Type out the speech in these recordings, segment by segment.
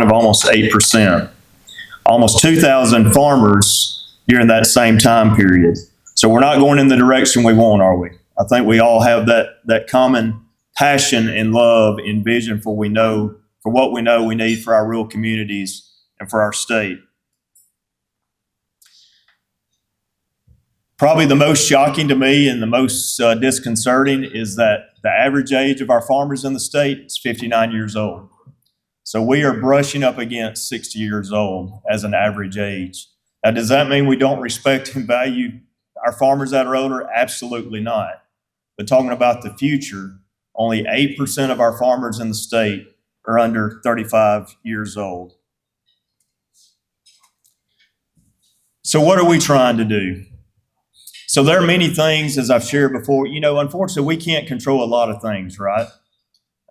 of almost 8%. Almost 2,000 farmers during that same time period. So we're not going in the direction we want, are we? I think we all have that common passion and love and vision for what we know we need for our rural communities and for our state. Probably the most shocking to me and the most disconcerting is that the average age of our farmers in the state is 59 years old. So we are brushing up against 60 years old as an average age. Now, does that mean we don't respect and value our farmers that are older? Absolutely not. But talking about the future, only 8% of our farmers in the state are under 35 years old. So what are we trying to do? So there are many things, as I've shared before. Unfortunately, we can't control a lot of things, right?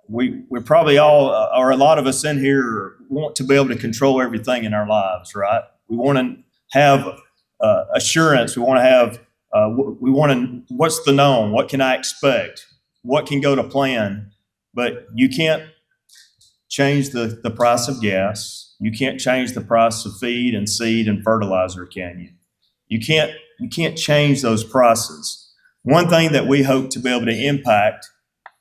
We're probably all, or a lot of us in here, want to be able to control everything in our lives, right? We want to have assurance. We want to have, what's the known? What can I expect? What can go to plan? But you can't change the price of gas. You can't change the price of feed and seed and fertilizer, can you? You can't change those prices. One thing that we hope to be able to impact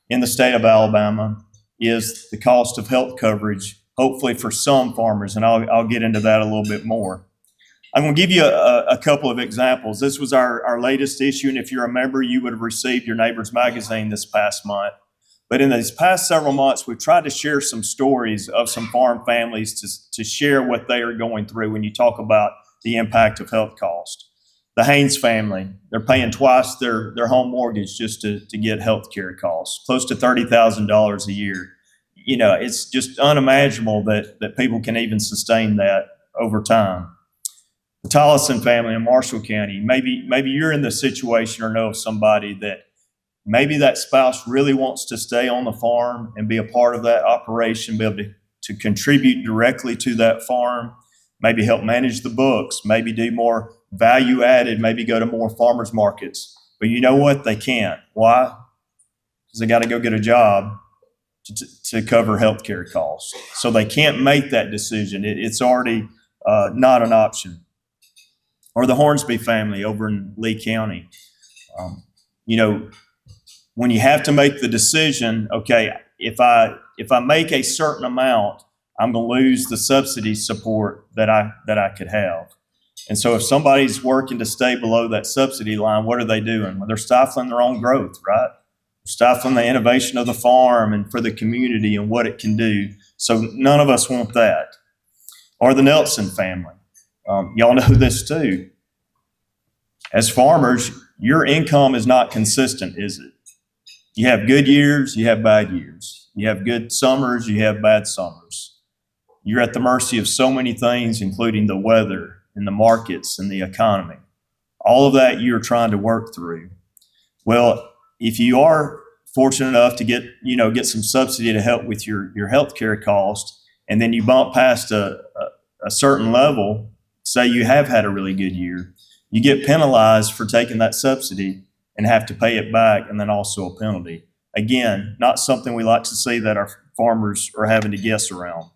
in the state of Alabama is the cost of health coverage, hopefully for some farmers, and I'll get into that a little bit more. I'm going to give you a couple of examples. This was our latest issue, and if you're a member, you would have received your Neighbors Magazine this past month. But in these past several months, we've tried to share some stories of some farm families to share what they are going through when you talk about the impact of health cost. The Haynes family, they're paying twice their home mortgage just to get health care costs, close to $30,000 a year. It's just unimaginable that people can even sustain that over time. The Tollison family in Marshall County, maybe you're in the situation or know of somebody that maybe that spouse really wants to stay on the farm and be a part of that operation, be able to contribute directly to that farm, maybe help manage the books, maybe do more value added, maybe go to more farmers markets. But you know what? They can't. Why? Because they got to go get a job to cover healthcare costs. So they can't make that decision. It's already not an option. Or the Hornsby family over in Lee County. When you have to make the decision, okay, if I make a certain amount, I'm going to lose the subsidy support that I could have. And so if somebody's working to stay below that subsidy line, what are they doing? Well, they're stifling their own growth, right? They're stifling the innovation of the farm and for the community and what it can do. So none of us want that. Or the Nelson family. Y'all know this too. As farmers, your income is not consistent, is it? You have good years, you have bad years. You have good summers, you have bad summers. You're at the mercy of so many things, including the weather and the markets and the economy. All of that you're trying to work through. Well, if you are fortunate enough to get some subsidy to help with your health care cost, and then you bump past a certain level, say you have had a really good year, you get penalized for taking that subsidy and have to pay it back, and then also a penalty. Again, not something we like to see that our farmers are having to guess around.